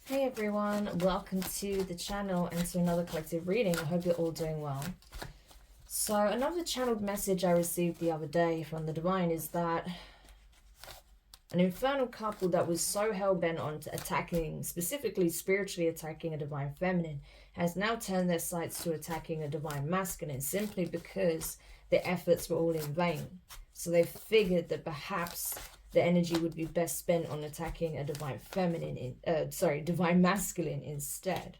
Hey everyone, welcome to the channel and to another collective reading. I hope you're all doing well. So another channeled message I received the other day from the Divine is that an infernal couple that was so hell-bent on attacking, specifically spiritually attacking a Divine Feminine, has now turned their sights to attacking a Divine Masculine simply because their efforts were all in vain. So they figured that perhaps the energy would be best spent on attacking a Divine Feminine, Divine Masculine instead.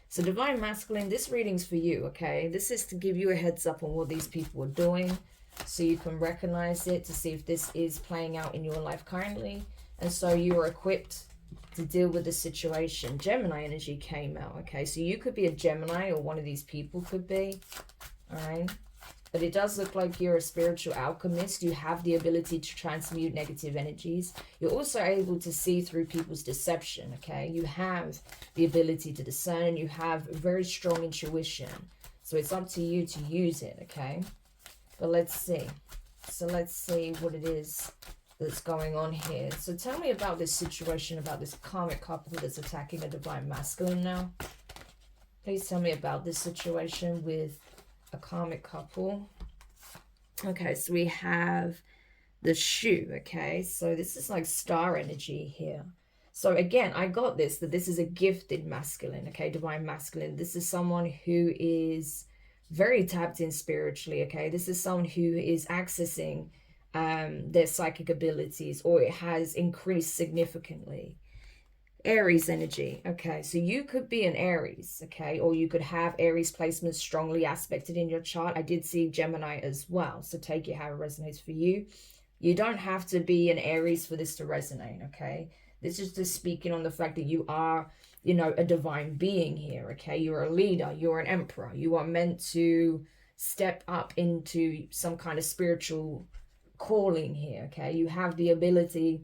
So Divine Masculine, this reading's for you, okay? This is to give you a heads up on what these people are doing, so you can recognize it, to see if this is playing out in your life currently, and so you are equipped to deal with the situation. Gemini energy came out, okay? So you could be a Gemini, or one of these people could be, all right? But it does look like you're a spiritual alchemist. You have the ability to transmute negative energies. You're also able to see through people's deception, okay? You have the ability to discern, and you have very strong intuition. So it's up to you to use it, okay? But let's see. So let's see what it is that's going on here. So tell me about this situation, about this karmic couple that's attacking a Divine Masculine now. Please tell me about this situation with a karmic couple. Okay, so we have the shoe, okay? So this is like star energy here. So again, I got this, that this is a gifted masculine, okay? Divine Masculine. This is someone who is very tapped in spiritually, okay? This is someone who is accessing their psychic abilities, or it has increased significantly. Aries energy, okay? So you could be an Aries, okay? Or you could have Aries placements strongly aspected in your chart. I did see Gemini as well, so take it how it resonates for you. You don't have to be an Aries for this to resonate, okay? This is just speaking on the fact that you are, you know, a divine being here, okay? You're a leader, you're an emperor. You are meant to step up into some kind of spiritual calling here, okay? You have the ability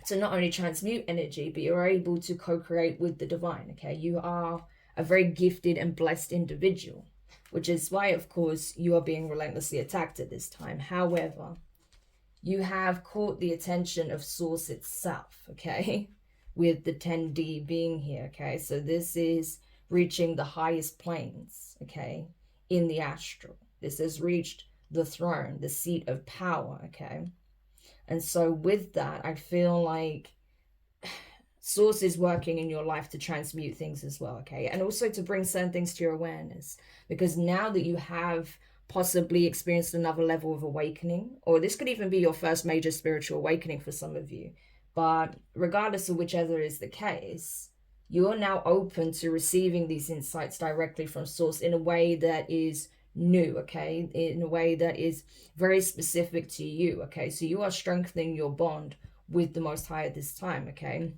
to not only transmute energy, but you're able to co-create with the divine, okay? You are a very gifted and blessed individual, which is why, of course, you are being relentlessly attacked at this time. However, you have caught the attention of Source itself, okay? With the 10D being here, okay? So this is reaching the highest planes, okay? In the astral. This has reached the throne, the seat of power, okay? And so with that, I feel like Source is working in your life to transmute things as well, okay? And also to bring certain things to your awareness. Because now that you have possibly experienced another level of awakening, or this could even be your first major spiritual awakening for some of you, but regardless of whichever is the case, you are now open to receiving these insights directly from Source in a way that is new, okay? In a way that is very specific to you, okay? So you are strengthening your bond with the Most High at this time, okay?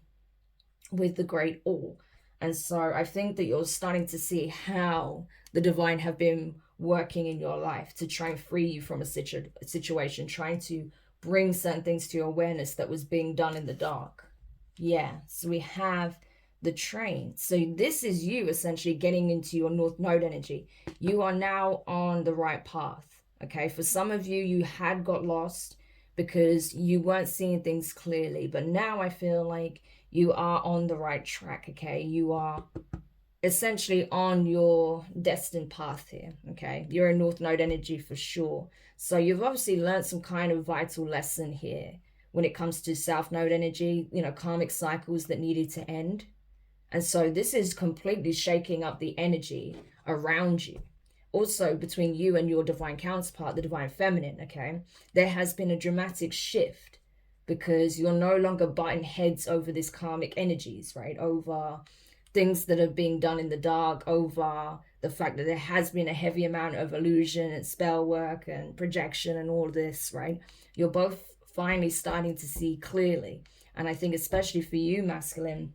With the Great All. And so I think that you're starting to see how the divine have been working in your life to try and free you from a situation, trying to bring certain things to your awareness that was being done in the dark. Yeah, so we have the train. So this is you essentially getting into your North Node energy. You are now on the right path, okay? For some of you, you had got lost because you weren't seeing things clearly, but now I feel like you are on the right track, okay? You are essentially on your destined path here, okay? You're in North Node energy for sure. So you've obviously learned some kind of vital lesson here when it comes to South Node energy, you know, karmic cycles that needed to end. And so this is completely shaking up the energy around you. Also, between you and your divine counterpart, the Divine Feminine, okay, there has been a dramatic shift because you're no longer butting heads over this karmic energies, right? Over things that are being done in the dark, over the fact that there has been a heavy amount of illusion and spell work and projection and all this, right? You're both finally starting to see clearly. And I think especially for you, masculine,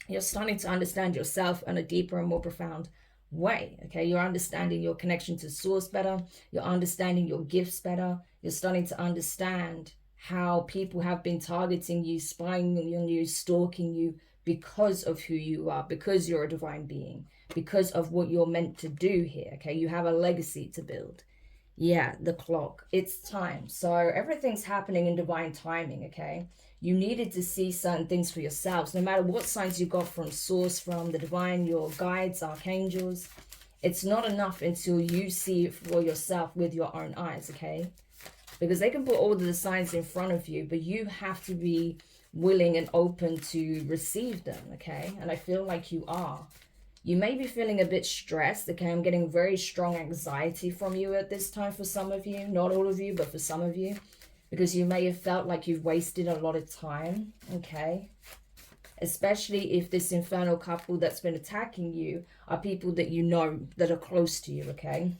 you're starting to understand yourself in a deeper and more profound way, okay? You're understanding your connection to Source better. You're understanding your gifts better. You're starting to understand how people have been targeting you, spying on you, stalking you because of who you are, because you're a divine being, because of what you're meant to do here, okay? You have a legacy to build. Yeah, the clock. It's time. So everything's happening in divine timing, okay? you needed to see certain things for yourselves. No matter what signs you got from source, from the divine, your guides, archangels, it's not enough until you see it for yourself with your own eyes, okay? Because they can put all of the signs in front of you, but you have to be willing and open to receive them, okay? And I feel like you are. You may be feeling a bit stressed, okay? I'm getting very strong anxiety from you at this time for some of you. Not all of you, but for some of you. Because you may have felt like you've wasted a lot of time, okay? Especially if this infernal couple that's been attacking you are people that you know that are close to you, okay?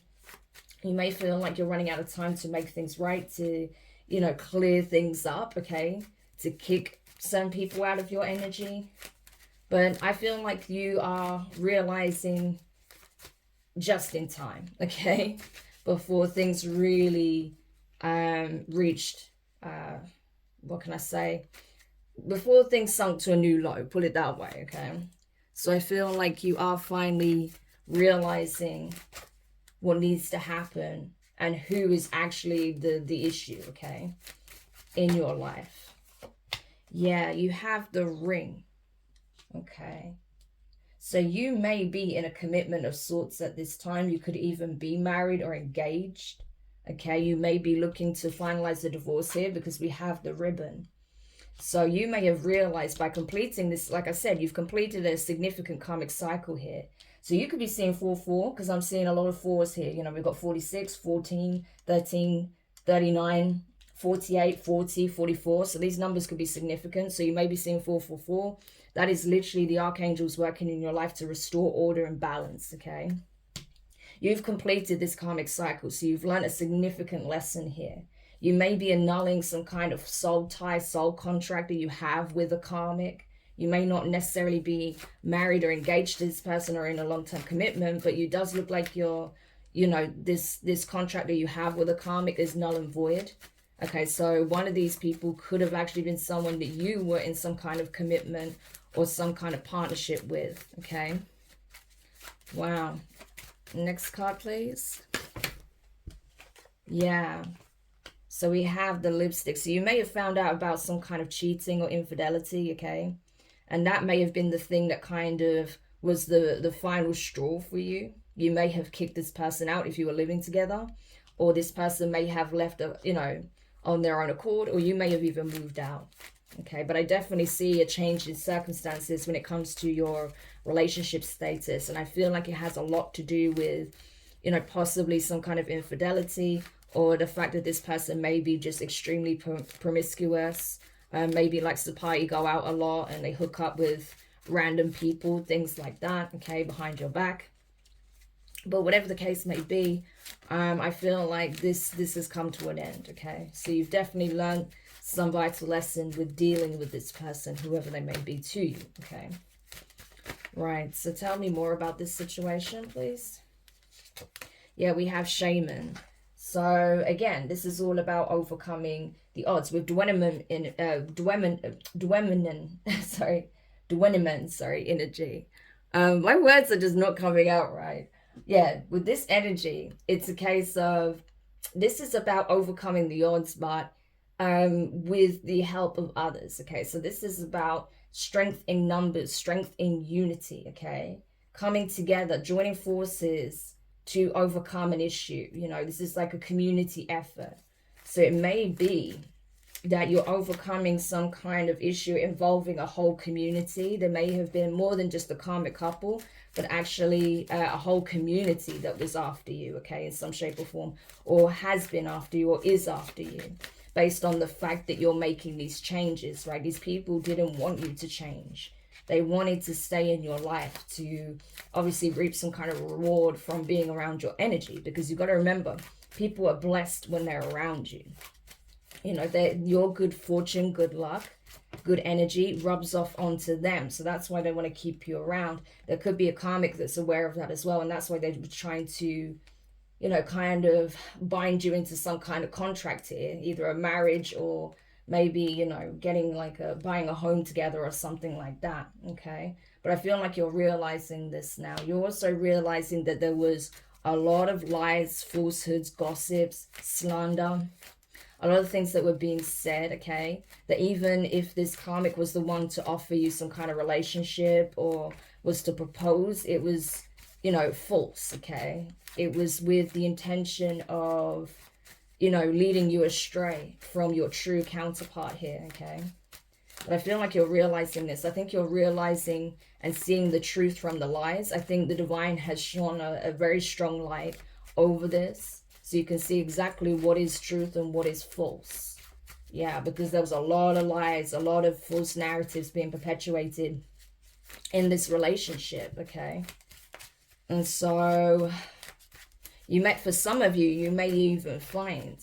You may feel like you're running out of time to make things right, to, you know, clear things up, okay? To kick some people out of your energy. But I feel like you are realizing just in time, okay? Before things really reached, what can I say? Before things sunk to a new low, put it that way, okay? So I feel like you are finally realizing what needs to happen and who is actually the issue, okay, in your life. Yeah, you have the ring, okay? So you may be in a commitment of sorts at this time. You could even be married or engaged, okay? You may be looking to finalize the divorce here because we have the ribbon. So you may have realized by completing this, like I said, you've completed a significant karmic cycle here. So you could be seeing 4-4, because I'm seeing a lot of 4s here. You know, we've got 46, 14, 13, 39, 48, 40, 44. So these numbers could be significant. So you may be seeing 444. That is literally the archangels working in your life to restore order and balance, okay? You've completed this karmic cycle, so you've learned a significant lesson here. You may be annulling some kind of soul tie, soul contract that you have with a karmic. You may not necessarily be married or engaged to this person or in a long-term commitment, but it does look like you're, you know, this contract that you have with a karmic is null and void. Okay, so one of these people could have actually been someone that you were in some kind of commitment or some kind of partnership with, okay? Wow. Next card, please. Yeah. So we have the lipstick. So you may have found out about some kind of cheating or infidelity, okay? And that may have been the thing that kind of was the final straw for you. You may have kicked this person out if you were living together, or this person may have left, you know, on their own accord, or you may have even moved out, okay? But I definitely see a change in circumstances when it comes to your relationship status, and I feel like it has a lot to do with, you know, possibly some kind of infidelity, or the fact that this person may be just extremely promiscuous, maybe likes to party, go out a lot, and they hook up with random people, things like that, okay, behind your back. But whatever the case may be, I feel like this has come to an end, okay? So you've definitely learned some vital lesson with dealing with this person, whoever they may be to you, okay? Right, so tell me more about this situation, please. Yeah, we have shaman. So again, this is all about overcoming the odds with Dwenemen energy. My words are just not coming out right. Yeah, with this energy, it's a case of, this is about overcoming the odds, but with the help of others, okay? So this is about strength in numbers, strength in unity, okay? Coming together, joining forces to overcome an issue. You know, this is like a community effort. So it may be that you're overcoming some kind of issue involving a whole community. There may have been more than just a karmic couple, but actually a whole community that was after you, okay, in some shape or form, or has been after you, or is after you, based on the fact that you're making these changes, right? These people didn't want you to change. They wanted to stay in your life to obviously reap some kind of reward from being around your energy, because you've got to remember, people are blessed when they're around you. You know, your good fortune, good luck, good energy rubs off onto them. So that's why they want to keep you around. There could be a karmic that's aware of that as well. And that's why they're trying to, you know, kind of bind you into some kind of contract here, either a marriage or maybe, you know, getting like buying a home together or something like that, okay? But I feel like you're realizing this now. You're also realizing that there was a lot of lies, falsehoods, gossips, slander, a lot of things that were being said, okay? That even if this karmic was the one to offer you some kind of relationship or was to propose, it was, you know, false, okay? It was with the intention of, you know, leading you astray from your true counterpart here, okay? But I feel like you're realizing this. I think you're realizing and seeing the truth from the lies. I think the divine has shone a very strong light over this, so you can see exactly what is truth and what is false. Yeah, because there was a lot of lies, a lot of false narratives being perpetuated in this relationship, okay? And so for some of you, you may even find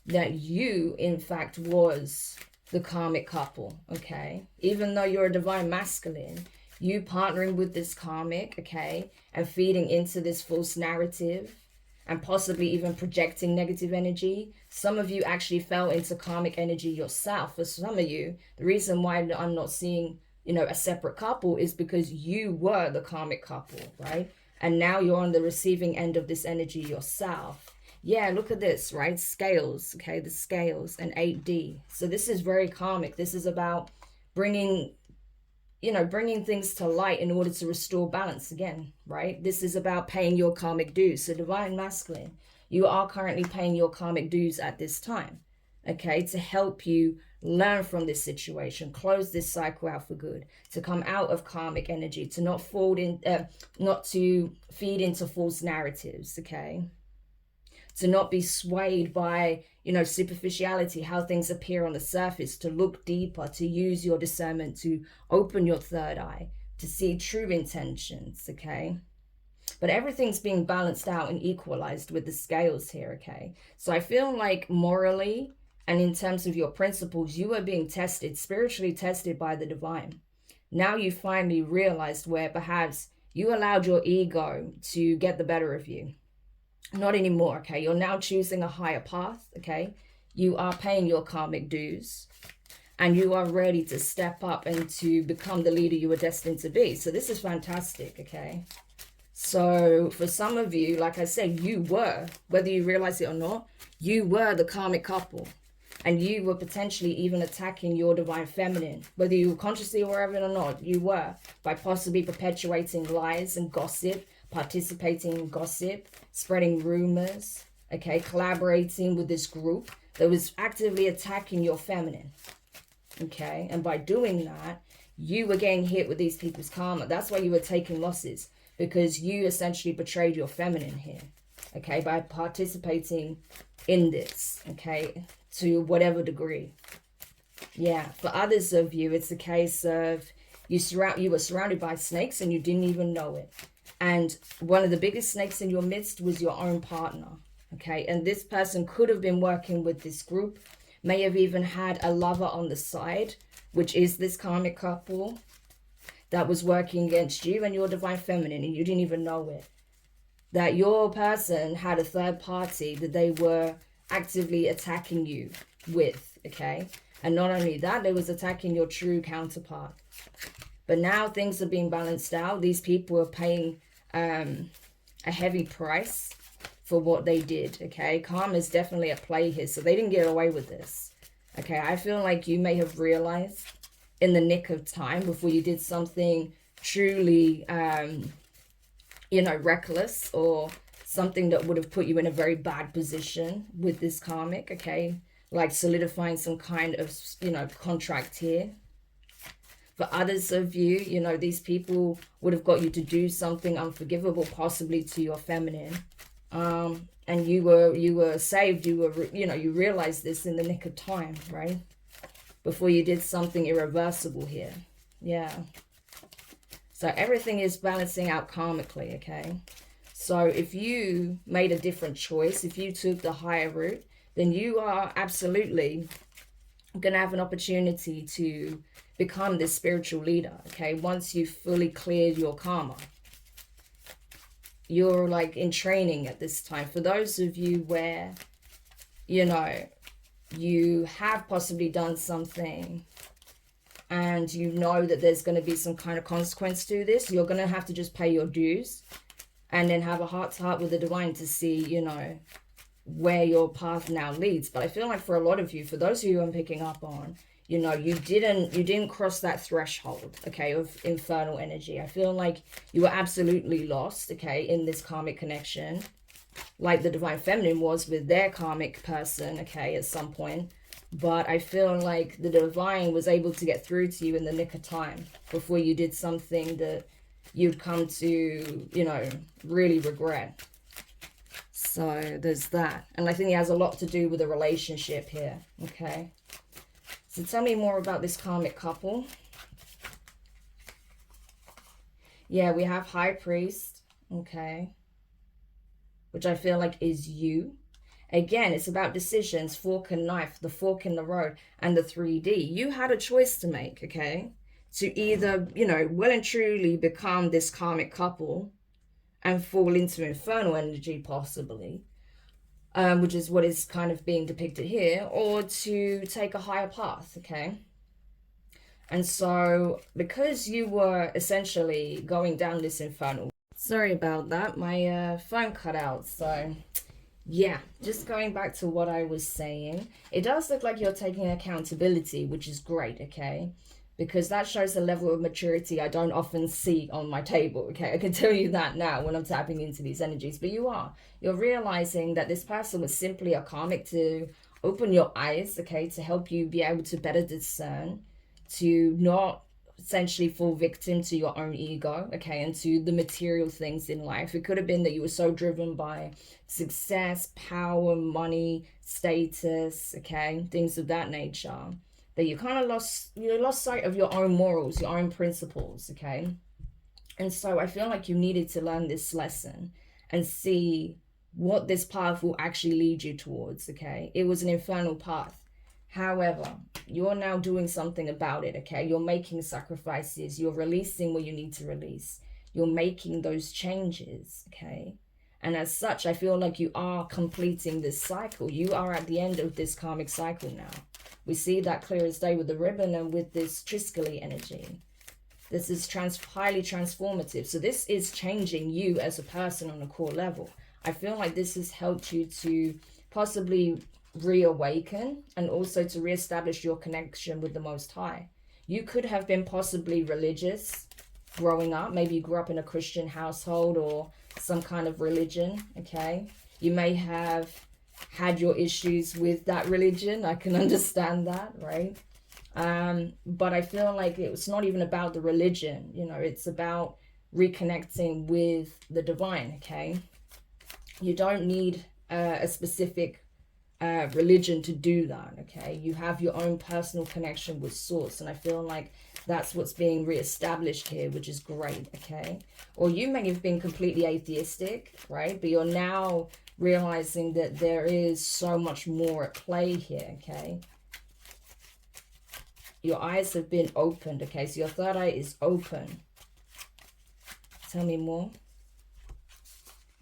that you, in fact, was the karmic couple, okay? Even though you're a divine masculine, you partnering with this karmic, okay, and feeding into this false narrative and possibly even projecting negative energy. Some of you actually fell into karmic energy yourself. For some of you, the reason why I'm not seeing, you know, a separate couple is because you were the karmic couple, right? And now you're on the receiving end of this energy yourself. Yeah, look at this, right? Scales, okay, the scales and 8D. So this is very karmic. This is about bringing, you know, bringing things to light in order to restore balance again, right? This is about paying your karmic dues. So divine masculine, you are currently paying your karmic dues at this time, okay, to help you learn from this situation, close this cycle out for good, to come out of karmic energy, to not fall in, not to feed into false narratives, okay, to not be swayed by, you know, superficiality, how things appear on the surface, to look deeper, to use your discernment, to open your third eye, to see true intentions, okay? But everything's being balanced out and equalized with the scales here, okay? So I feel like morally and in terms of your principles, you are being tested, spiritually tested by the divine. Now you finally realized where perhaps you allowed your ego to get the better of you. Not anymore, okay? You're now choosing a higher path, okay? You are paying your karmic dues and you are ready to step up and to become the leader you were destined to be. So this is fantastic, okay? So for some of you, like I said, you were, whether you realize it or not, you were the karmic couple. And you were potentially even attacking your divine feminine, whether you were consciously aware of it or not, you were, by possibly perpetuating lies and gossip, participating in gossip, spreading rumors, okay, collaborating with this group that was actively attacking your feminine, okay? And by doing that, you were getting hit with these people's karma. That's why you were taking losses, because you essentially betrayed your feminine here, okay, by participating in this, okay, to whatever degree. Yeah, for others of you, it's a case of you were surrounded by snakes and you didn't even know it. And one of the biggest snakes in your midst was your own partner, okay? And this person could have been working with this group, may have even had a lover on the side, which is this karmic couple that was working against you and your divine feminine, and you didn't even know it. That your person had a third party that they were actively attacking you with, okay? And not only that, they was attacking your true counterpart. But now things are being balanced out. These people are paying a heavy price for what they did, okay? Karma is definitely at play here, so they didn't get away with this, okay? I feel like you may have realized in the nick of time before you did something truly, you know, reckless, or something that would have put you in a very bad position with this karmic, okay? Like solidifying some kind of, you know, contract here. For others of you, you know, these people would have got you to do something unforgivable, possibly to your feminine. And you were saved, you know, you realized this in the nick of time, right? Before you did something irreversible here. Yeah. So everything is balancing out karmically, okay? So if you made a different choice, if you took the higher route, then you are absolutely going to have an opportunity to become this spiritual leader, okay? Once you've fully cleared your karma. You're like in training at this time. For those of you where, you know, you have possibly done something and you know that there's going to be some kind of consequence to this, you're going to have to just pay your dues and then have a heart-to-heart with the divine to see, you know, where your path now leads. But I feel like for a lot of you, for those of you I'm picking up on, you know, you didn't cross that threshold, okay, of infernal energy. I feel like you were absolutely lost, okay, in this karmic connection, like the divine feminine was with their karmic person, okay, at some point. But I feel like the divine was able to get through to you in the nick of time before you did something that you'd come to, you know, really regret. So there's that. And I think it has a lot to do with a relationship here, okay? So tell me more about this karmic couple. Yeah, we have High Priest, okay, which I feel like is you. Again, it's about decisions, fork and knife, the fork in the road, and the 3D. You had a choice to make, okay? To either, you know, well and truly become this karmic couple and fall into infernal energy, possibly, which is what is kind of being depicted here, or to take a higher path, okay? And so, because you were essentially going down this infernal... Sorry about that, my phone cut out, so... Yeah, just going back to what I was saying, it does look like you're taking accountability, which is great, okay? Because that shows a level of maturity I don't often see on my table, okay? I can tell you that now when I'm tapping into these energies, but you are. You're realizing that this person was simply a karmic to open your eyes, okay? To help you be able to better discern, to not essentially fall victim to your own ego, okay, and to the material things in life. It could have been that you were so driven by success, power, money, status, okay, things of that nature, that you kind of lost sight of your own morals, your own principles, okay? And so I feel like you needed to learn this lesson and see what this path will actually lead you towards, okay? It was an infernal path. However, you're now doing something about it, okay? You're making sacrifices. You're releasing what you need to release. You're making those changes, okay? And as such, I feel like you are completing this cycle. You are at the end of this karmic cycle now. We see that clear as day with the ribbon and with this Triskele energy. This is highly transformative. So this is changing you as a person on a core level. I feel like this has helped you to possibly reawaken and also to reestablish your connection with the Most High. You could have been possibly religious growing up. Maybe you grew up in a Christian household or some kind of religion, okay? You may have had your issues with that religion. I can understand that, right? But I feel like it's not even about the religion, you know, it's about reconnecting with the divine, okay? You don't need a specific religion to do that, okay? You have your own personal connection with source, and I feel like that's what's being reestablished here, which is great, okay? Or you may have been completely atheistic, right? But you're now realizing that there is so much more at play here, okay? Your eyes have been opened, okay? So your third eye is open. Tell me more.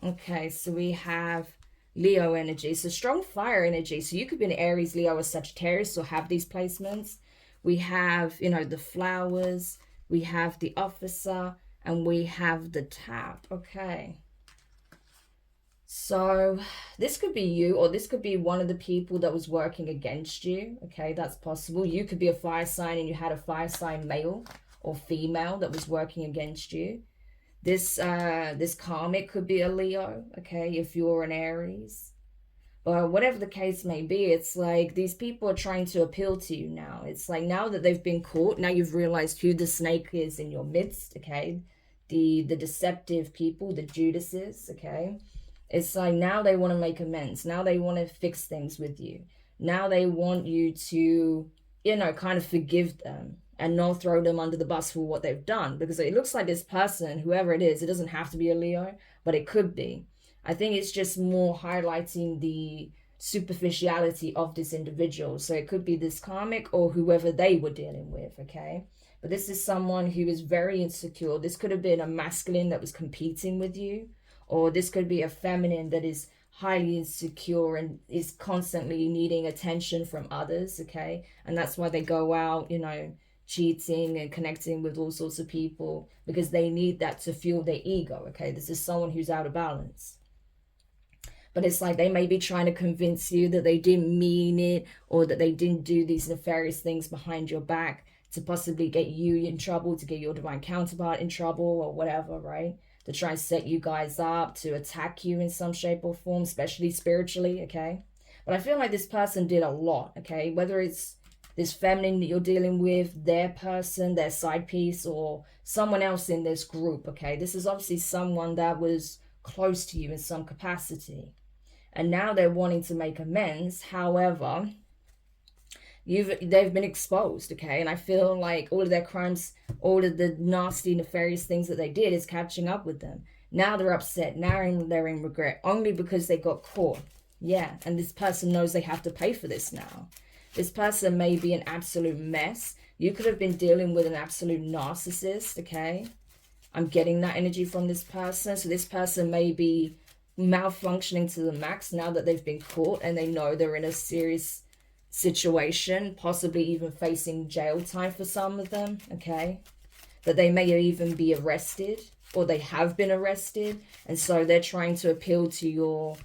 Okay, so we have Leo energy, so strong fire energy. So you could be an Aries, Leo, or Sagittarius, or have these placements. We have, you know, the flowers, we have the officer, and we have the tap. Okay. So this could be you, or this could be one of the people that was working against you. Okay, that's possible. You could be a fire sign and you had a fire sign male or female that was working against you. This karmic could be a Leo, okay, if you're an Aries. But whatever the case may be, it's like these people are trying to appeal to you now. It's like now that they've been caught, now you've realized who the snake is in your midst, okay? The deceptive people, the Judases, okay? It's like now they want to make amends. Now they want to fix things with you. Now they want you to, you know, kind of forgive them and not throw them under the bus for what they've done. Because it looks like this person, whoever it is, it doesn't have to be a Leo, but it could be. I think it's just more highlighting the superficiality of this individual. So it could be this karmic or whoever they were dealing with, okay? But this is someone who is very insecure. This could have been a masculine that was competing with you, or this could be a feminine that is highly insecure and is constantly needing attention from others, okay? And that's why they go out, you know, cheating and connecting with all sorts of people, because they need that to fuel their ego, okay? This is someone who's out of balance. But it's like they may be trying to convince you that they didn't mean it, or that they didn't do these nefarious things behind your back to possibly get you in trouble, to get your divine counterpart in trouble, or whatever, right? To try and set you guys up, to attack you in some shape or form, especially spiritually, okay? But I feel like this person did a lot, okay? Whether it's this feminine that you're dealing with, their person, their side piece, or someone else in this group, okay? This is obviously someone that was close to you in some capacity. And now they're wanting to make amends. However, they've been exposed, okay? And I feel like all of their crimes, all of the nasty, nefarious things that they did is catching up with them. Now they're upset. Now they're in regret, only because they got caught. Yeah, and this person knows they have to pay for this now. This person may be an absolute mess. You could have been dealing with an absolute narcissist, okay? I'm getting that energy from this person. So this person may be malfunctioning to the max now that they've been caught and they know they're in a serious situation, possibly even facing jail time for some of them, okay? That they may even be arrested, or they have been arrested, and so they're trying to appeal to your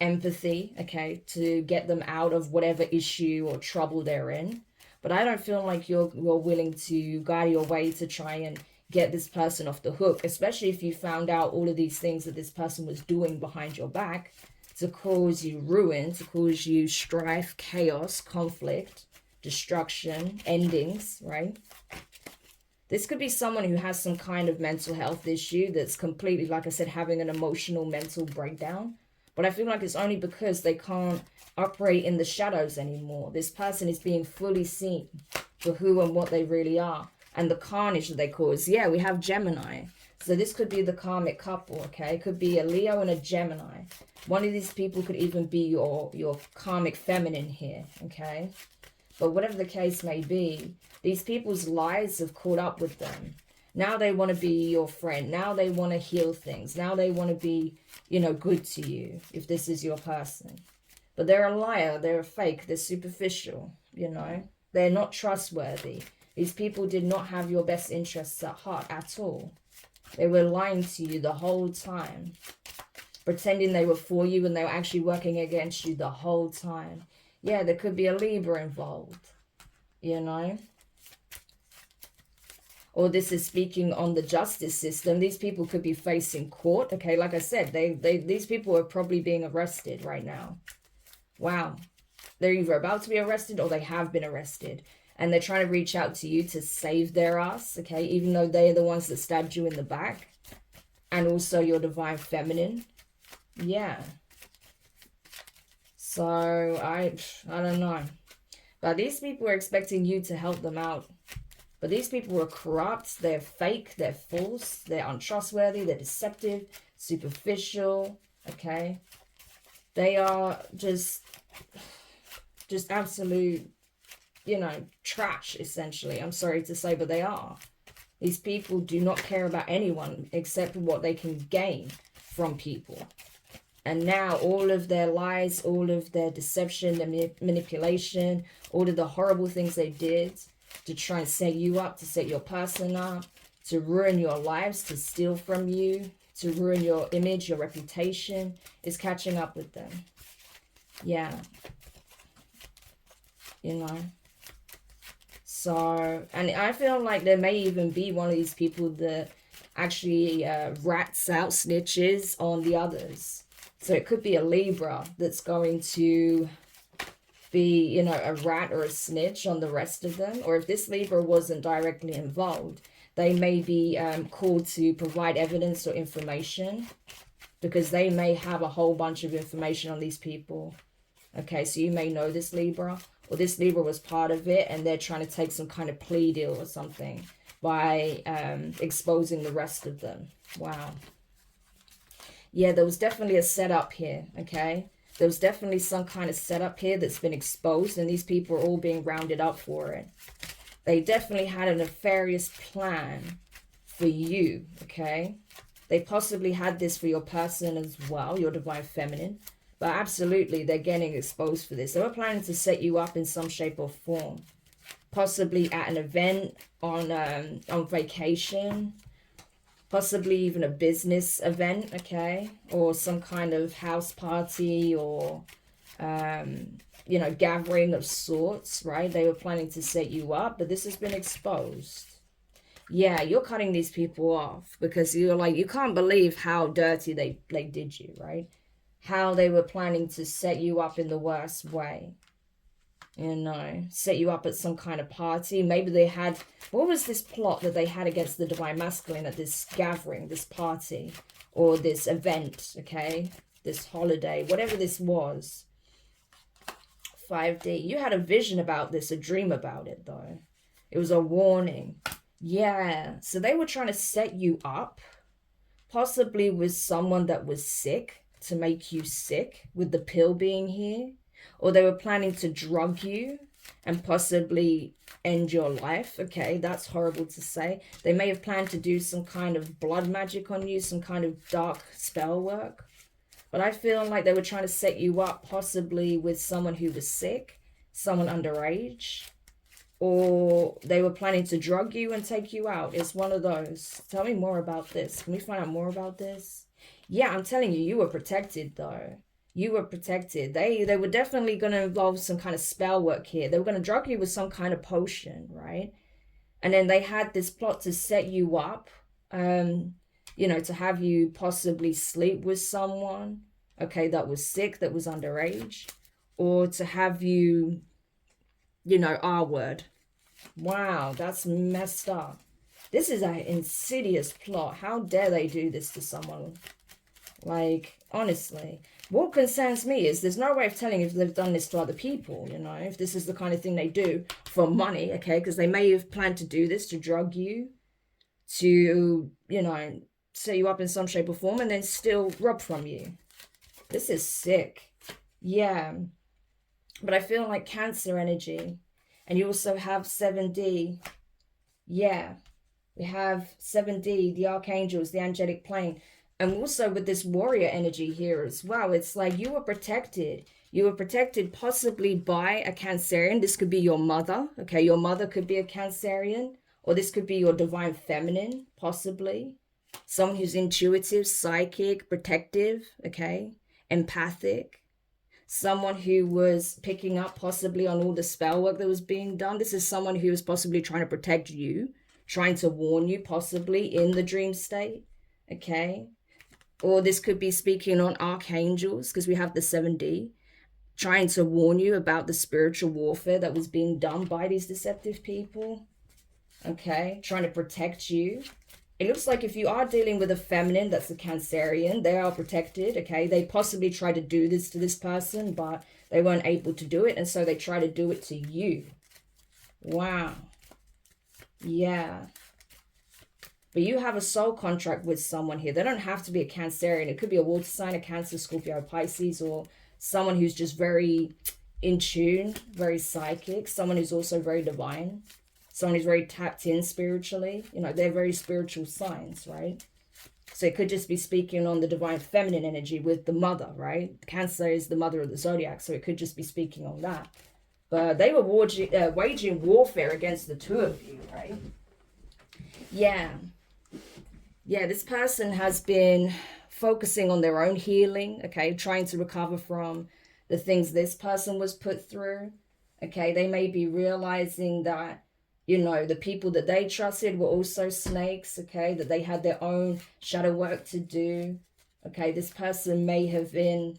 empathy, okay, to get them out of whatever issue or trouble they're in. But I don't feel like you're willing to go your way to try and get this person off the hook, especially if you found out all of these things that this person was doing behind your back to cause you ruin, to cause you strife, chaos, conflict, destruction, endings, right? This could be someone who has some kind of mental health issue that's completely, like I said, having an emotional mental breakdown. But I feel like it's only because they can't operate in the shadows anymore. This person is being fully seen for who and what they really are. And the carnage that they cause. Yeah, we have Gemini. So this could be the karmic couple, okay? It could be a Leo and a Gemini. One of these people could even be your karmic feminine here, okay? But whatever the case may be, these people's lies have caught up with them. Now they want to be your friend. Now they want to heal things. Now they want to be, you know, good to you, if this is your person. But they're a liar. They're a fake. They're superficial, you know. They're not trustworthy. These people did not have your best interests at heart at all. They were lying to you the whole time, pretending they were for you and they were actually working against you the whole time. Yeah, there could be a Libra involved, you know. Or this is speaking on the justice system. These people could be facing court. Okay, like I said, these people are probably being arrested right now. Wow. They're either about to be arrested or they have been arrested. And they're trying to reach out to you to save their ass, okay? Even though they're the ones that stabbed you in the back. And also your divine feminine. Yeah. So, I don't know. But these people are expecting you to help them out. But these people are corrupt, they're fake, they're false, they're untrustworthy, they're deceptive, superficial, okay? They are just absolute, you know, trash, essentially. I'm sorry to say, but they are. These people do not care about anyone except what they can gain from people. And now all of their lies, all of their deception, their manipulation, all of the horrible things they did to try and set you up, to set your person up, to ruin your lives, to steal from you, to ruin your image, your reputation, is catching up with them. Yeah. You know. So, and I feel like there may even be one of these people that actually rats out, snitches on the others. So it could be a Libra that's going to be, you know, a rat or a snitch on the rest of them. Or if this Libra wasn't directly involved, they may be called to provide evidence or information, because they may have a whole bunch of information on these people. Okay, so you may know this Libra, or this Libra was part of it and they're trying to take some kind of plea deal or something by exposing the rest of them. Wow. Yeah, there was definitely a setup here, okay? There was definitely some kind of setup here that's been exposed, and these people are all being rounded up for it. They definitely had a nefarious plan for you, okay? They possibly had this for your person as well, your divine feminine. But absolutely, they're getting exposed for this. They were planning to set you up in some shape or form. Possibly at an event, on vacation, possibly even a business event, okay, or some kind of house party, or you know, gathering of sorts, right? They were planning to set you up, but this has been exposed. Yeah, you're cutting these people off because you're like, you can't believe how dirty they did you, right? How they were planning to set you up in the worst way. You know, set you up at some kind of party. Maybe they had, what was this plot that they had against the divine masculine at this gathering, this party, or this event, okay? This holiday, whatever this was. 5D. You had a vision about this, a dream about it, though. It was a warning. Yeah. So they were trying to set you up, possibly with someone that was sick, to make you sick, with the pill being here. Or they were planning to drug you and possibly end your life. Okay, that's horrible to say. They may have planned to do some kind of blood magic on you, some kind of dark spell work. But I feel like they were trying to set you up possibly with someone who was sick, someone underage, or they were planning to drug you and take you out. It's one of those. Tell me more about this. Can we find out more about this? Yeah, I'm telling you, you were protected though. You were protected. They were definitely going to involve some kind of spell work here. They were going to drug you with some kind of potion, right? And then they had this plot to set you up, you know, to have you possibly sleep with someone, okay, that was sick, that was underage, or to have you, you know, R word. Wow, that's messed up. This is an insidious plot. How dare they do this to someone? Like, honestly, what concerns me is there's no way of telling if they've done this to other people, you know, if this is the kind of thing they do for money, okay, because they may have planned to do this to drug you, to, you know, set you up in some shape or form and then still rob from you. This is sick. Yeah. But I feel like Cancer energy. And you also have 7D. Yeah. We have 7D, the archangels, the angelic plane. And also with this warrior energy here as well. It's like you were protected. You were protected possibly by a Cancerian. This could be your mother. Okay, your mother could be a Cancerian. Or this could be your divine feminine, possibly. Someone who's intuitive, psychic, protective, okay, empathic. Someone who was picking up possibly on all the spell work that was being done. This is someone who was possibly trying to protect you, trying to warn you possibly in the dream state, okay? Or this could be speaking on archangels because we have the 7D, trying to warn you about the spiritual warfare that was being done by these deceptive people, okay? Trying to protect you. It looks like if you are dealing with a feminine that's a Cancerian, they are protected, okay? They possibly tried to do this to this person, but they weren't able to do it, and so they try to do it to you. Wow. Yeah. But you have a soul contract with someone here. They don't have to be a Cancerian. It could be a water sign, a Cancer, Scorpio, Pisces, or someone who's just very in tune, very psychic, someone who's also very divine. Someone who's very tapped in spiritually. You know, they're very spiritual signs, right? So it could just be speaking on the divine feminine energy with the mother, right? Cancer is the mother of the zodiac, so it could just be speaking on that. But they were waging warfare against the two of you, right? Yeah. Yeah, this person has been focusing on their own healing, okay? Trying to recover from the things this person was put through, okay? They may be realizing that, you know, the people that they trusted were also snakes, okay? That they had their own shadow work to do, okay? This person may have been,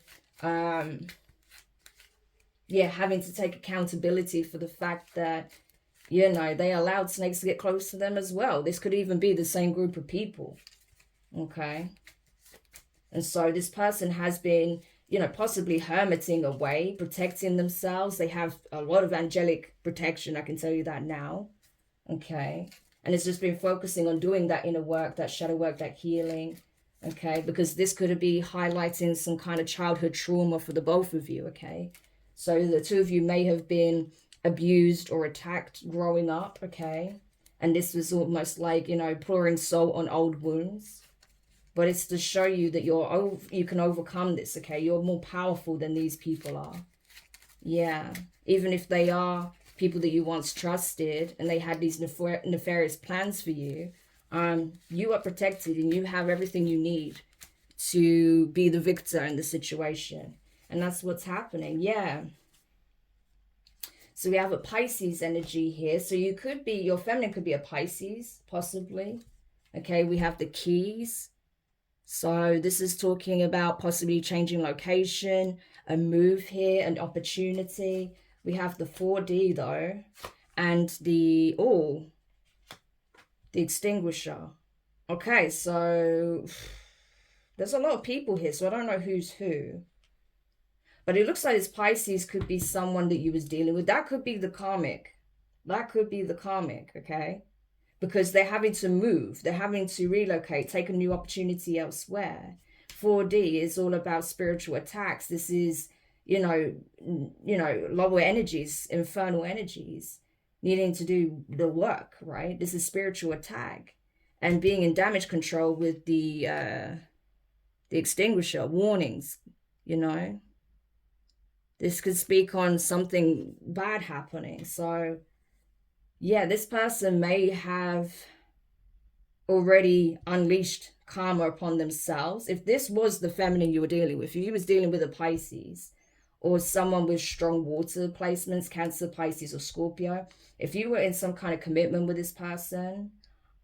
yeah, having to take accountability for the fact that, you know, they allowed snakes to get close to them as well. This could even be the same group of people, okay? And so this person has been, you know, possibly hermiting away, protecting themselves. They have a lot of angelic protection, I can tell you that now. Okay, and it's just been focusing on doing that inner work, that shadow work, that healing, okay, because this could be highlighting some kind of childhood trauma for the both of you, okay? So the two of you may have been abused or attacked growing up, okay? And this was almost like, you know, pouring salt on old wounds. But it's to show you that you can overcome this, okay? You're more powerful than these people are. Yeah, even if they are people that you once trusted and they had these nefarious plans for you, You are protected and you have everything you need to be the victor in the situation. And that's what's happening. Yeah. So we have a Pisces energy here. So you could be, your feminine could be a Pisces, possibly. Okay, we have the keys. So this is talking about possibly changing location, a move here, an opportunity. We have the 4D though, and the extinguisher. Okay, so there's a lot of people here, so I don't know who's who. But it looks like this Pisces could be someone that you was dealing with. That could be the karmic. That could be the karmic, okay? Because they're having to move. They're having to relocate, take a new opportunity elsewhere. 4D is all about spiritual attacks. This is, lower energies, infernal energies, needing to do the work, right? This is spiritual attack. And being in damage control with the extinguisher, warnings, This could speak on something bad happening. So, yeah, this person may have already unleashed karma upon themselves. If this was the feminine you were dealing with, if you was dealing with a Pisces or someone with strong water placements, Cancer, Pisces, or Scorpio, if you were in some kind of commitment with this person,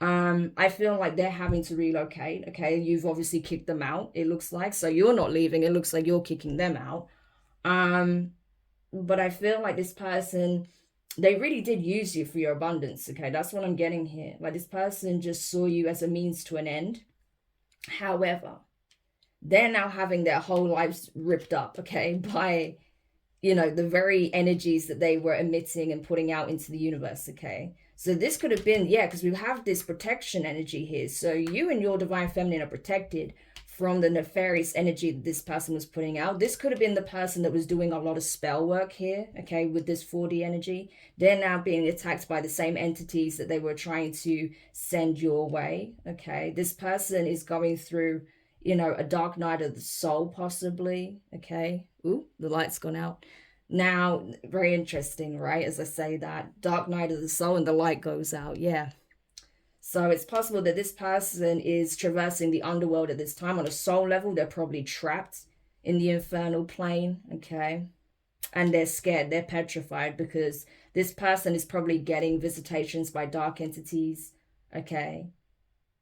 I feel like they're having to relocate. Okay, you've obviously kicked them out, it looks like. So you're not leaving, it looks like you're kicking them out. But I feel like this person, they really did use you for your abundance. Okay, that's what I'm getting here. Like this person just saw you as a means to an end. However, they're now having their whole lives ripped up, okay, by, the very energies that they were emitting and putting out into the universe, okay? So this could have been, yeah, because we have this protection energy here. So you and your divine feminine are protected from the nefarious energy that this person was putting out. This could have been the person that was doing a lot of spell work here, okay, with this 4D energy. They're now being attacked by the same entities that they were trying to send your way, okay? This person is going through, a dark night of the soul, possibly, okay? Ooh, the light's gone out. Now, very interesting, right? As I say that, dark night of the soul and the light goes out, yeah. So it's possible that this person is traversing the underworld at this time. On a soul level, they're probably trapped in the infernal plane, okay? And they're scared, they're petrified because this person is probably getting visitations by dark entities, okay?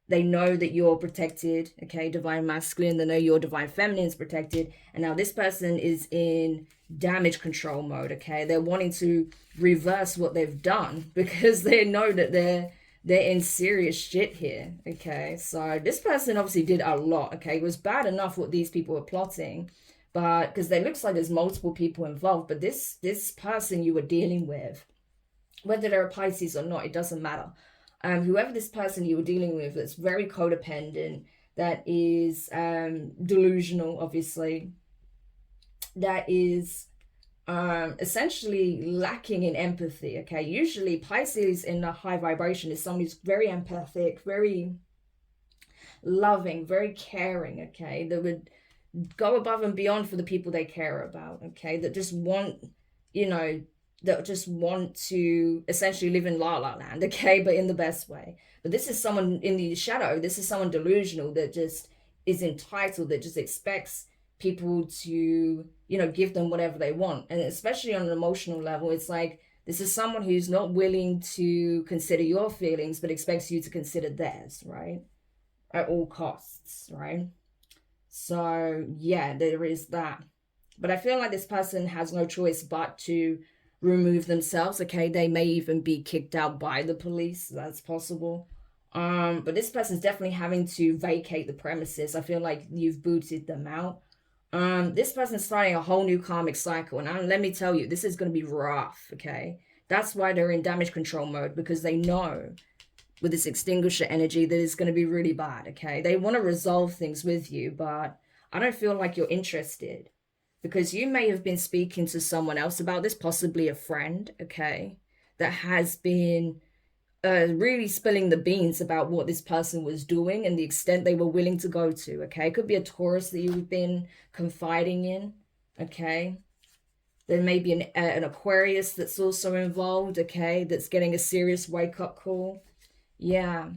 They know that you're protected, okay? Divine masculine, they know your divine feminine is protected. And now this person is in damage control mode, okay? They're wanting to reverse what they've done because they know that they're in serious shit here, okay? So this person obviously did a lot, okay? It was bad enough what these people were plotting, but because there looks like there's multiple people involved, but this person you were dealing with, whether they're a Pisces or not, it doesn't matter. Whoever this person you were dealing with that's very codependent, that is delusional, obviously, that is essentially lacking in empathy, okay? Usually Pisces in a high vibration is someone who's very empathic, very loving, very caring, okay? That would go above and beyond for the people they care about, okay? That just want, that just want to essentially live in la la land, okay? But in the best way. But this is someone in the shadow, this is someone delusional that just is entitled, that just expects people to, give them whatever they want. And especially on an emotional level, it's like, this is someone who's not willing to consider your feelings, but expects you to consider theirs, right? At all costs, right? So, yeah, there is that. But I feel like this person has no choice but to remove themselves, okay? They may even be kicked out by the police. That's possible. But this person's definitely having to vacate the premises. I feel like you've booted them out. This person's starting a whole new karmic cycle, and let me tell you, this is going to be rough, okay? That's why they're in damage control mode, because they know with this extinguisher energy that it's going to be really bad, okay? They want to resolve things with you, but I don't feel like you're interested, because you may have been speaking to someone else about this, possibly a friend, okay, that has been really spilling the beans about what this person was doing and the extent they were willing to go to, okay? It could be a Taurus that you've been confiding in, okay? There may be an Aquarius that's also involved, okay, that's getting a serious wake-up call. Yeah.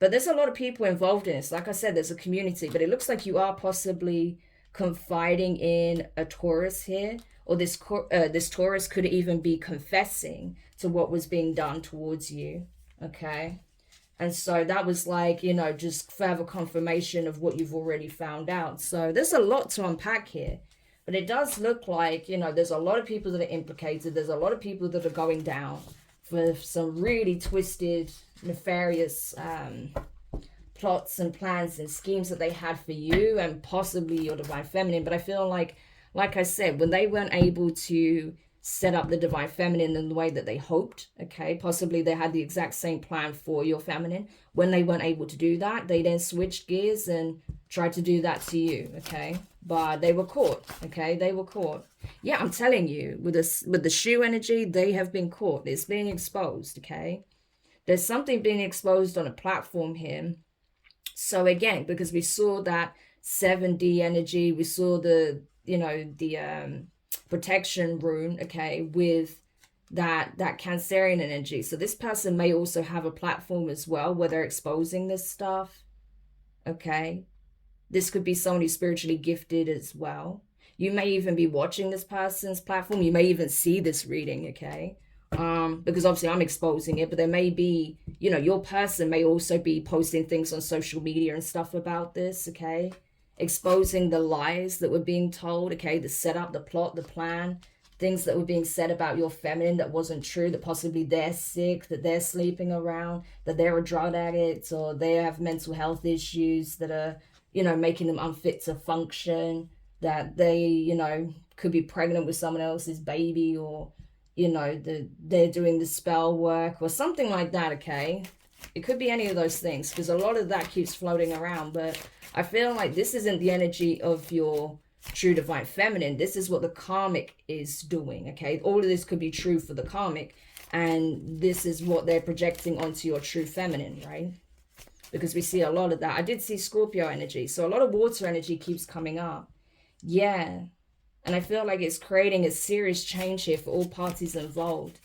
But there's a lot of people involved in this. Like I said, there's a community, but it looks like you are possibly confiding in a Taurus here, or this Taurus could even be confessing to what was being done towards you, okay? And so that was like, you know, just further confirmation of what you've already found out. So there's a lot to unpack here. But it does look like, you know, there's a lot of people that are implicated. There's a lot of people that are going down for some really twisted, nefarious plots and plans and schemes that they had for you and possibly your divine feminine. But I feel like I said, when they weren't able to set up the divine feminine in the way that they hoped, okay, possibly they had the exact same plan for your feminine. When they weren't able to do that, they then switched gears and tried to do that to you, okay? But they were caught, okay? They were caught. Yeah, I'm telling you, with the shoe energy, they have been caught. It's being exposed, okay? There's something being exposed on a platform here. So again, because we saw that 7D energy, we saw the, you know, the protection rune, okay, with that Cancerian energy. So this person may also have a platform as well where they're exposing this stuff, okay? This could be someone who's spiritually gifted as well. You may even be watching this person's platform. You may even see this reading, okay? Because obviously I'm exposing it, but there may be, you know, your person may also be posting things on social media and stuff about this, okay? Exposing the lies that were being told, okay? The setup, the plot, the plan, things that were being said about your feminine that wasn't true, that possibly they're sick, that they're sleeping around, that they're a drug addict, or they have mental health issues that are, you know, making them unfit to function, that they, you know, could be pregnant with someone else's baby, or, you know, they're doing the spell work or something like that, okay? It could be any of those things, because a lot of that keeps floating around. But I feel like this isn't the energy of your true divine feminine. This is what the karmic is doing, okay? All of this could be true for the karmic, and this is what they're projecting onto your true feminine, right? Because we see a lot of that. I did see Scorpio energy, so a lot of water energy keeps coming up. Yeah, and I feel like it's creating a serious change here for all parties involved.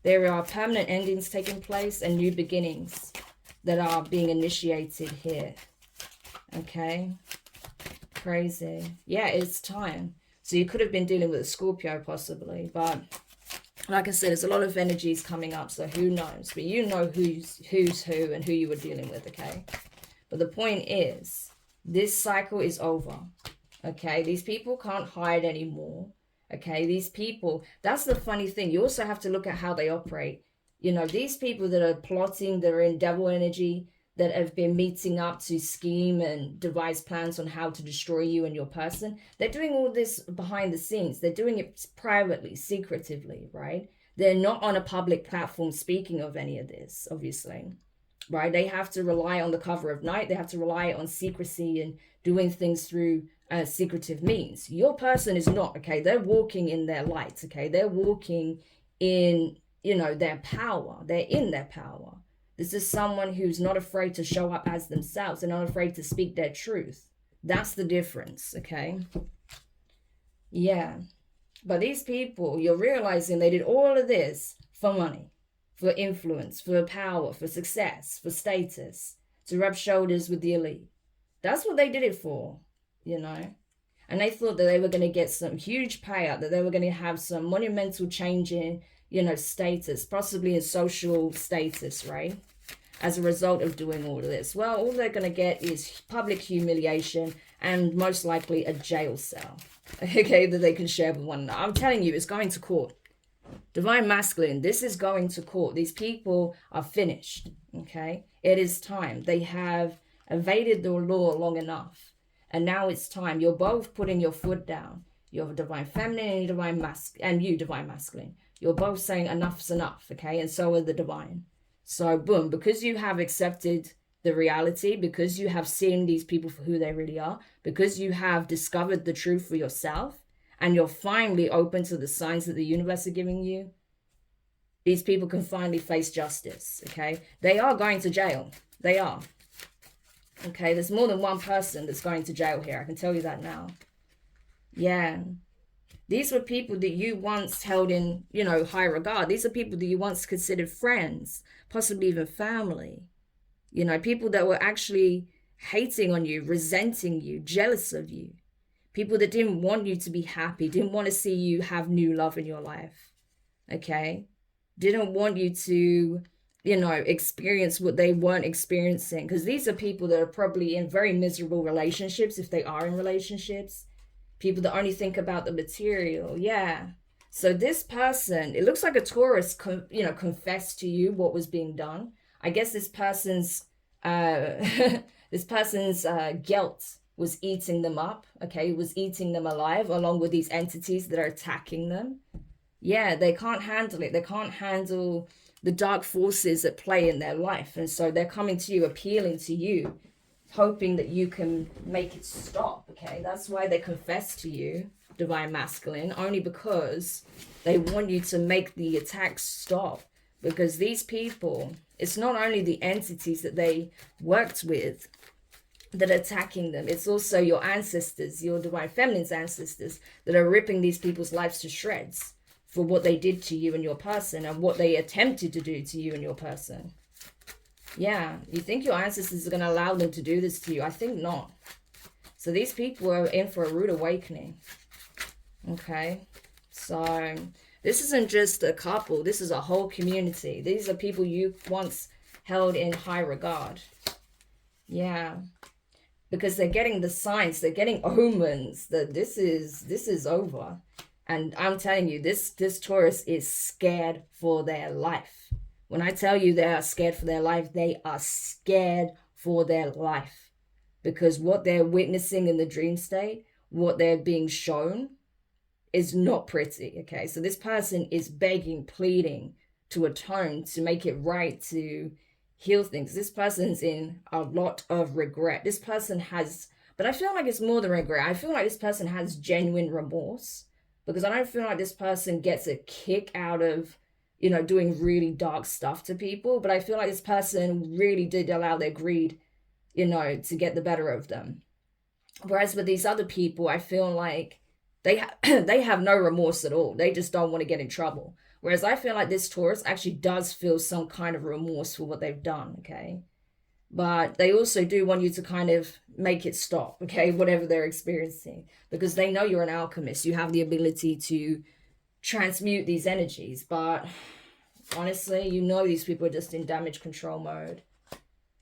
There are permanent endings taking place and new beginnings that are being initiated here. Okay, crazy. Yeah, it's time. So you could have been dealing with a Scorpio possibly, but like I said, there's a lot of energies coming up, so who knows? But you know who's who and who you were dealing with, okay? But the point is, this cycle is over, okay? These people can't hide anymore, okay? These people, that's the funny thing. You also have to look at how they operate. You know, these people that are plotting, that are in devil energy, that have been meeting up to scheme and devise plans on how to destroy you and your person, they're doing all this behind the scenes. They're doing it privately, secretively, right? They're not on a public platform speaking of any of this, obviously, right? They have to rely on the cover of night. They have to rely on secrecy and doing things through secretive means. Your person is not, okay? They're walking in their light, okay? They're walking in, you know, their power. They're in their power. This is someone who's not afraid to show up as themselves and not afraid to speak their truth. That's the difference, okay? Yeah. But these people, you're realizing they did all of this for money, for influence, for power, for success, for status, to rub shoulders with the elite. That's what they did it for, you know? And they thought that they were going to get some huge payout, that they were going to have some monumental change in, you know, status, possibly in social status, right? As a result of doing all of this. Well, all they're going to get is public humiliation and most likely a jail cell, okay, that they can share with one another. I'm telling you, it's going to court. Divine Masculine, this is going to court. These people are finished, okay? It is time. They have evaded the law long enough. And now it's time. You're both putting your foot down. You're Divine Feminine and Divine Masculine. You're both saying enough's enough, okay? And so are the divine. So, boom, because you have accepted the reality, because you have seen these people for who they really are, because you have discovered the truth for yourself, and you're finally open to the signs that the universe are giving you, these people can finally face justice, okay? They are going to jail. They are. Okay, there's more than one person that's going to jail here. I can tell you that now. Yeah. These were people that you once held in, you know, high regard. These are people that you once considered friends, possibly even family. You know, people that were actually hating on you, resenting you, jealous of you. People that didn't want you to be happy, didn't want to see you have new love in your life. Okay? Didn't want you to, you know, experience what they weren't experiencing. Because these are people that are probably in very miserable relationships, if they are in relationships. People that only think about the material. Yeah. So this person, it looks like a Taurus, confessed to you what was being done. I guess this person's this person's guilt was eating them up. Okay, was eating them alive, along with these entities that are attacking them. Yeah, they can't handle it. They can't handle the dark forces at play in their life, and so they're coming to you, appealing to you, hoping that you can make it stop. Okay, that's why they confess to you, divine masculine, only because they want you to make the attacks stop. Because these people, it's not only the entities that they worked with that are attacking them, it's also your ancestors, your divine feminine's ancestors, that are ripping these people's lives to shreds for what they did to you and your person, and what they attempted to do to you and your person. Yeah, you think your ancestors are going to allow them to do this to you? I think not. So these people are in for a rude awakening. Okay, so this isn't just a couple. This is a whole community. These are people you once held in high regard. Yeah, because they're getting the signs. They're getting omens that this is over. And I'm telling you, this Taurus is scared for their life. When I tell you they are scared for their life, they are scared for their life. Because what they're witnessing in the dream state, what they're being shown, is not pretty. Okay, so this person is begging, pleading to atone, to make it right, to heal things. This person's in a lot of regret. This person has, but I feel like it's more than regret. I feel like this person has genuine remorse, because I don't feel like this person gets a kick out of, you know, doing really dark stuff to people. But I feel like this person really did allow their greed, you know, to get the better of them. Whereas with these other people, I feel like they have no remorse at all. They just don't want to get in trouble. Whereas I feel like this Taurus actually does feel some kind of remorse for what they've done. Okay, but they also do want you to kind of make it stop. Okay, whatever they're experiencing, because they know you're an alchemist. You have the ability to transmute these energies. But honestly, you know, these people are just in damage control mode.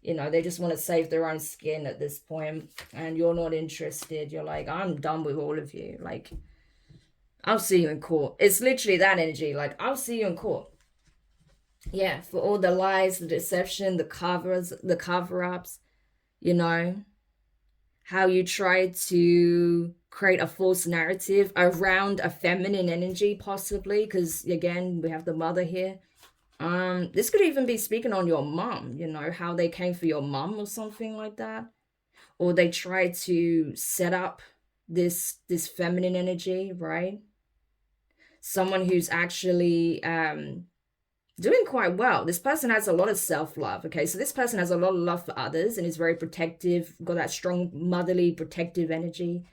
You know, they just want to save their own skin at this point, and you're not interested. You're like, I'm done with all of you. Like, I'll see you in court. It's literally that energy. Like, I'll see you in court. Yeah, for all the lies, the deception, the cover-ups, you know, how you try to create a false narrative around a feminine energy, possibly, because again, we have the mother here. This could even be speaking on your mom, you know, how they came for your mom or something like that. Or they tried to set up this feminine energy, right? Someone who's actually doing quite well. This person has a lot of self-love. Okay, so this person has a lot of love for others and is very protective, got that strong motherly protective energy.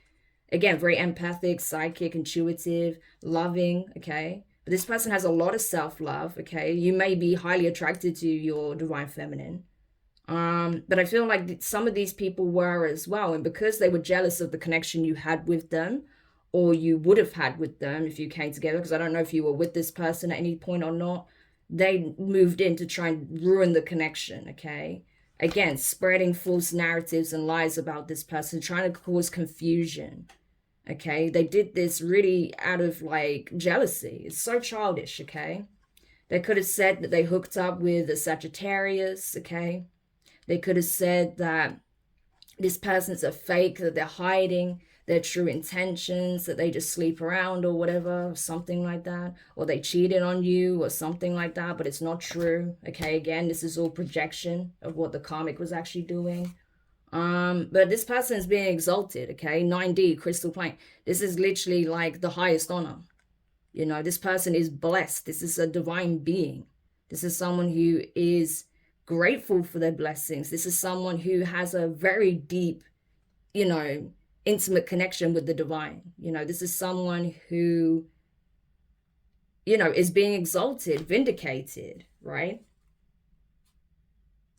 Again, very empathic, psychic, intuitive, loving. Okay, but this person has a lot of self-love. Okay, you may be highly attracted to your divine feminine, but I feel like some of these people were as well, and because they were jealous of the connection you had with them, or you would have had with them if you came together, because I don't know if you were with this person at any point or not, they moved in to try and ruin the connection. Okay, again, spreading false narratives and lies about this person, trying to cause confusion. Okay, they did this really out of like jealousy. It's so childish. Okay, they could have said that they hooked up with a Sagittarius. Okay, they could have said that this person's a fake, that they're hiding their true intentions, that they just sleep around or whatever, or something like that, or they cheated on you or something like that, but it's not true. Okay, again, this is all projection of what the karmic was actually doing. But this person is being exalted. Okay, 9D crystal plane, this is literally like the highest honor. You know, this person is blessed. This is a divine being. This is someone who is grateful for their blessings. This is someone who has a very deep, you know, intimate connection with the divine. You know, this is someone who, you know, is being exalted, vindicated, right?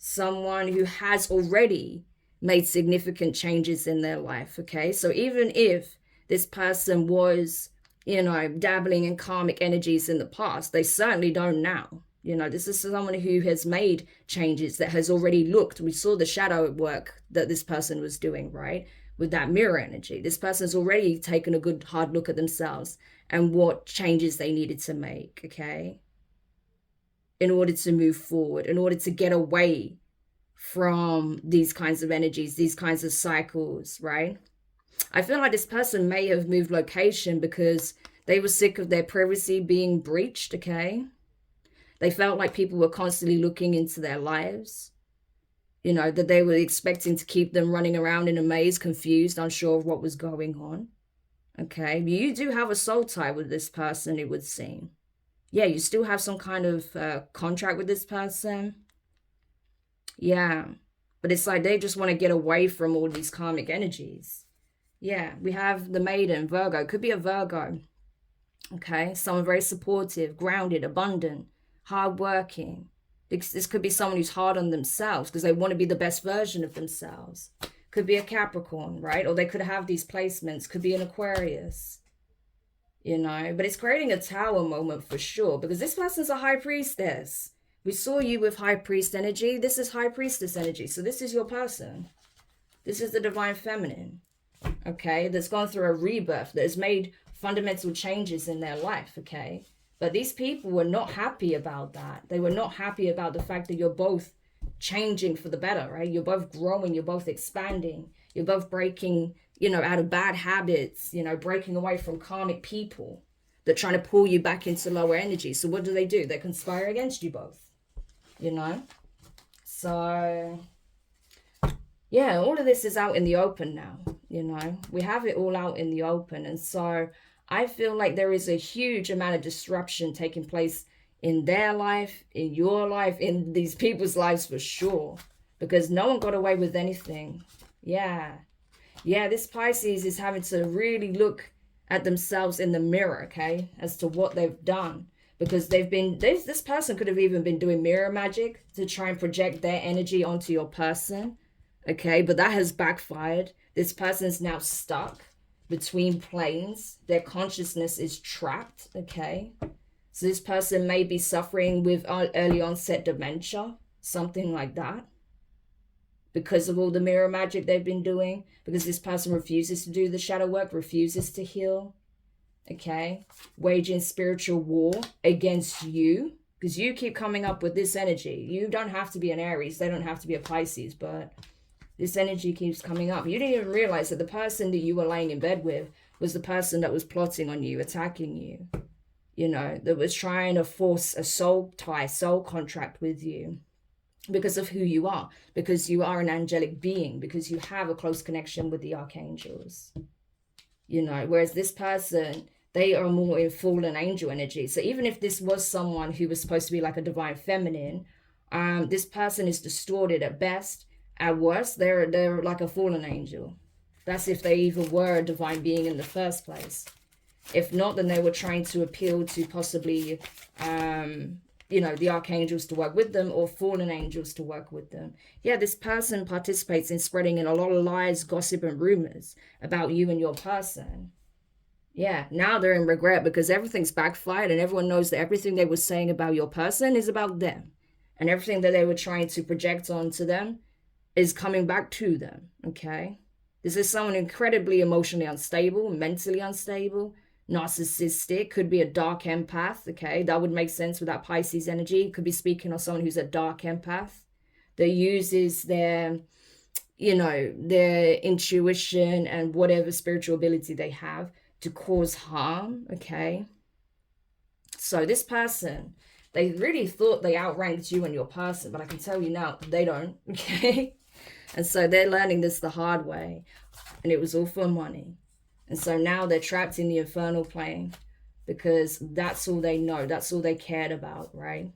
someone who has already made significant changes in their life, okay? So even if this person was, you know, dabbling in karmic energies in the past, they certainly don't now. You know, this is someone who has made changes, that has already looked. We saw the shadow work that this person was doing, right? With that mirror energy. This person's already taken a good hard look at themselves and what changes they needed to make, okay? In order to move forward, in order to get away from these kinds of energies, these kinds of cycles, right? I feel like this person may have moved location because they were sick of their privacy being breached, okay? They felt like people were constantly looking into their lives, you know, that they were expecting to keep them running around in a maze, confused, unsure of what was going on, okay? You do have a soul tie with this person, it would seem. Yeah, you still have some kind of contract with this person. Yeah, but it's like they just want to get away from all these karmic energies. Yeah, we have the maiden, Virgo. Could be a Virgo, okay? Someone very supportive, grounded, abundant, hardworking. This could be someone who's hard on themselves because they want to be the best version of themselves. Could be a Capricorn, right? Or they could have these placements. Could be an Aquarius, you know? But it's creating a tower moment for sure because this person's a high priestess. We saw you with high priest energy. This is high priestess energy. So this is your person. This is the divine feminine, okay? That's gone through a rebirth, that has made fundamental changes in their life, okay? But these people were not happy about that. They were not happy about the fact that you're both changing for the better, right? You're both growing, you're both expanding, you're both breaking, you know, out of bad habits, you know, breaking away from karmic people that are trying to pull you back into lower energy. So what do? They conspire against you both, you know? So yeah, all of this is out in the open now, you know? We have it all out in the open. And so I feel like there is a huge amount of disruption taking place in their life, in your life, in these people's lives for sure. Because no one got away with anything. Yeah. Yeah, this Pisces is having to really look at themselves in the mirror, okay? As to what they've done. Because this person could have even been doing mirror magic to try and project their energy onto your person. Okay, but that has backfired. This person's now stuck between planes. Their consciousness is trapped, okay? So this person may be suffering with early onset dementia, something like that, because of all the mirror magic they've been doing, because this person refuses to do the shadow work, refuses to heal, okay? Waging spiritual war against you, because you keep coming up with this energy. You don't have to be an Aries. They don't have to be a Pisces, but this energy keeps coming up. You didn't even realize that the person that you were laying in bed with was the person that was plotting on you, attacking you, you know, that was trying to force a soul tie, soul contract with you because of who you are, because you are an angelic being, because you have a close connection with the archangels, you know, whereas this person, they are more in fallen angel energy. So even if this was someone who was supposed to be like a divine feminine, this person is distorted at best. At worst, they're like a fallen angel. That's if they even were a divine being in the first place. If not, then they were trying to appeal to possibly, you know, the archangels to work with them or fallen angels to work with them. Yeah, this person participates in spreading in a lot of lies, gossip, and rumors about you and your person. Yeah, now they're in regret because everything's backfired and everyone knows that everything they were saying about your person is about them. And everything that they were trying to project onto them is coming back to them, okay? This is someone incredibly emotionally unstable, mentally unstable, narcissistic, could be a dark empath, okay? That would make sense with that Pisces energy. Could be speaking of someone who's a dark empath that uses their, you know, their intuition and whatever spiritual ability they have to cause harm, okay? So this person, they really thought they outranked you and your person, but I can tell you now, they don't, okay? And so they're learning this the hard way. And it was all for money. And so now they're trapped in the infernal plane because that's all they know. That's all they cared about, right?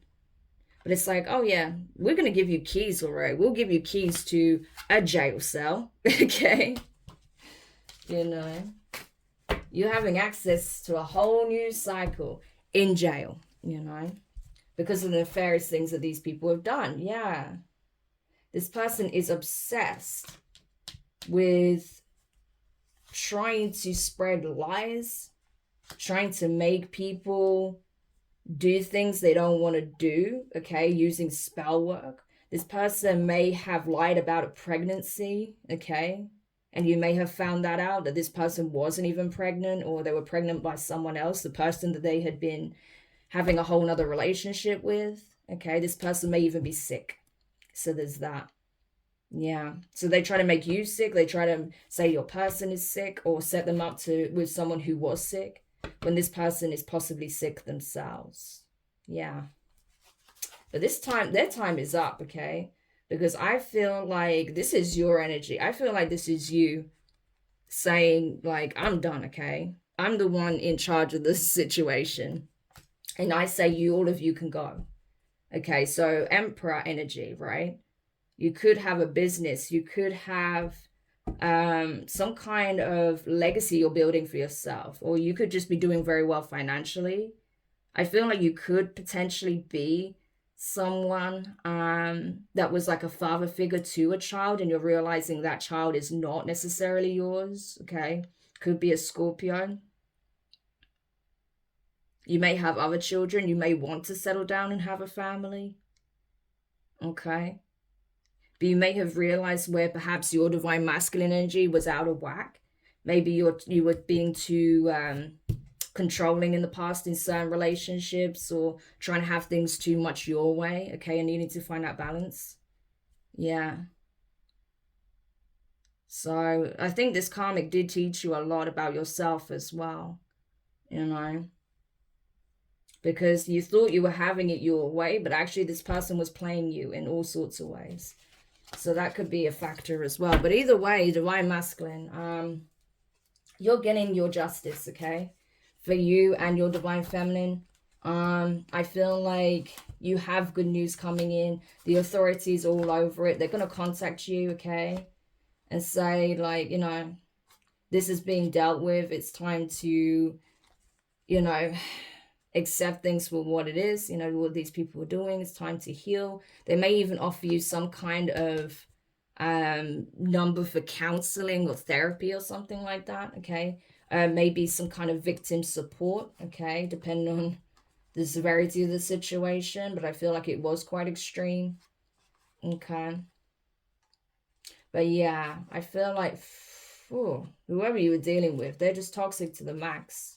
But it's like, oh yeah, we're going to give you keys, all right? We'll give you keys to a jail cell, okay? You know, you're having access to a whole new cycle in jail, you know, because of the nefarious things that these people have done. Yeah. This person is obsessed with trying to spread lies, trying to make people do things they don't want to do, okay, using spell work. This person may have lied about a pregnancy, okay, and you may have found that out, that this person wasn't even pregnant, or they were pregnant by someone else, the person that they had been having a whole nother relationship with, okay. This person may even be sick, so there's that. Yeah, so they try to make you sick. They try to say your person is sick, or set them up to with someone who was sick when this person is possibly sick themselves. Yeah, but this time their time is up, okay, because I feel like this is your energy. I feel like this is you saying, like, I'm done, okay, I'm the one in charge of this situation, and I say you, all of you can go, okay. So Emperor energy, right? You could have a business, you could have some kind of legacy you're building for yourself, or you could just be doing very well financially. I feel like you could potentially be someone that was like a father figure to a child, and you're realizing that child is not necessarily yours, okay? Could be a Scorpio. You may have other children. You may want to settle down and have a family, okay? But you may have realized where perhaps your divine masculine energy was out of whack. Maybe you were being too controlling in the past in certain relationships, or trying to have things too much your way, okay, and needing to find that balance. Yeah. So I think this karmic did teach you a lot about yourself as well, you know, because you thought you were having it your way, but actually this person was playing you in all sorts of ways. So that could be a factor as well. But either way, divine masculine, you're getting your justice, okay, for you and your divine feminine. I feel like you have good news coming in. The authorities all over it. They're going to contact you, okay, and say, like, you know, this is being dealt with. It's time to, you know, accept things for what it is, you know, what these people are doing. It's time to heal. They may even offer you some kind of number for counseling or therapy or something like that, okay? Maybe some kind of victim support, okay, depending on the severity of the situation, but I feel like it was quite extreme, okay? But yeah, I feel like whoever you were dealing with, they're just toxic to the max.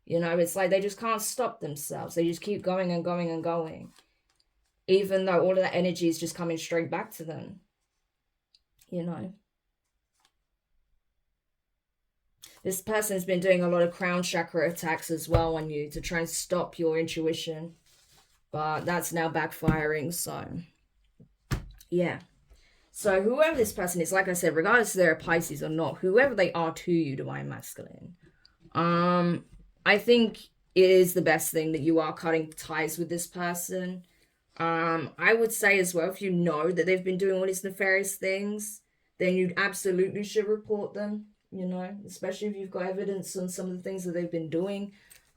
You know, it's like they just can't stop themselves. They just keep going and going and going, even though all of that energy is just coming straight back to them, you know. This person's been doing a lot of crown chakra attacks as well on you to try and stop your intuition, but that's now backfiring, so yeah. So whoever this person is, like I said, regardless if they're a Pisces or not, whoever they are to you, divine masculine, I think it is the best thing that you are cutting ties with this person. I would say as well, if you know that they've been doing all these nefarious things, then you absolutely should report them, you know, especially if you've got evidence on some of the things that they've been doing.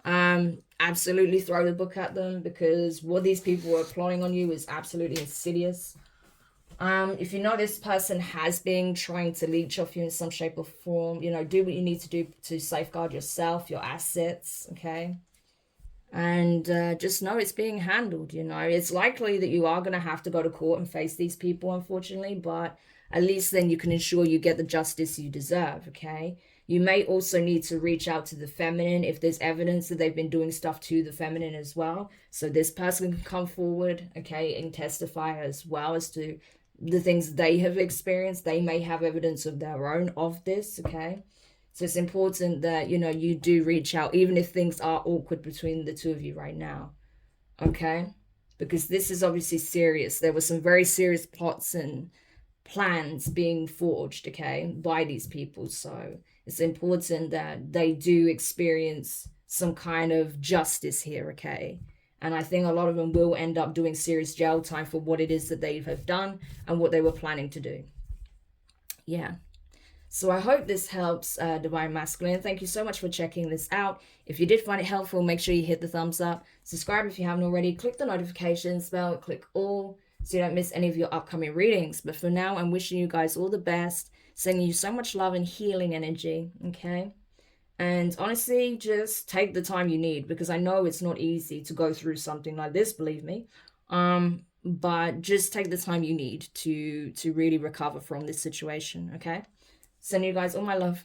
Absolutely throw the book at them, because what these people are plotting on you is absolutely insidious. If you know this person has been trying to leech off you in some shape or form, you know, do what you need to do to safeguard yourself, your assets, okay? And just know it's being handled, you know. It's likely that you are going to have to go to court and face these people, unfortunately, but at least then you can ensure you get the justice you deserve, okay? You may also need to reach out to the feminine if there's evidence that they've been doing stuff to the feminine as well. So this person can come forward, okay, and testify as well as to the things they have experienced. They may have evidence of their own of this, okay? So it's important that, you know, you do reach out, even if things are awkward between the two of you right now, okay? Because this is obviously serious. There were some very serious plots and plans being forged, okay, by these people. So it's important that they do experience some kind of justice here, okay? And I think a lot of them will end up doing serious jail time for what it is that they have done and what they were planning to do. Yeah. So I hope this helps, Divine Masculine. Thank you so much for checking this out. If you did find it helpful, make sure you hit the thumbs up. Subscribe if you haven't already. Click the notifications bell. Click all. so you don't miss any of your upcoming readings. But for now, I'm wishing you guys all the best, sending you so much love and healing energy, okay? And honestly, just take the time you need, because I know it's not easy to go through something like this, believe me. But just take the time you need to really recover from this situation, okay? Sending you guys all my love.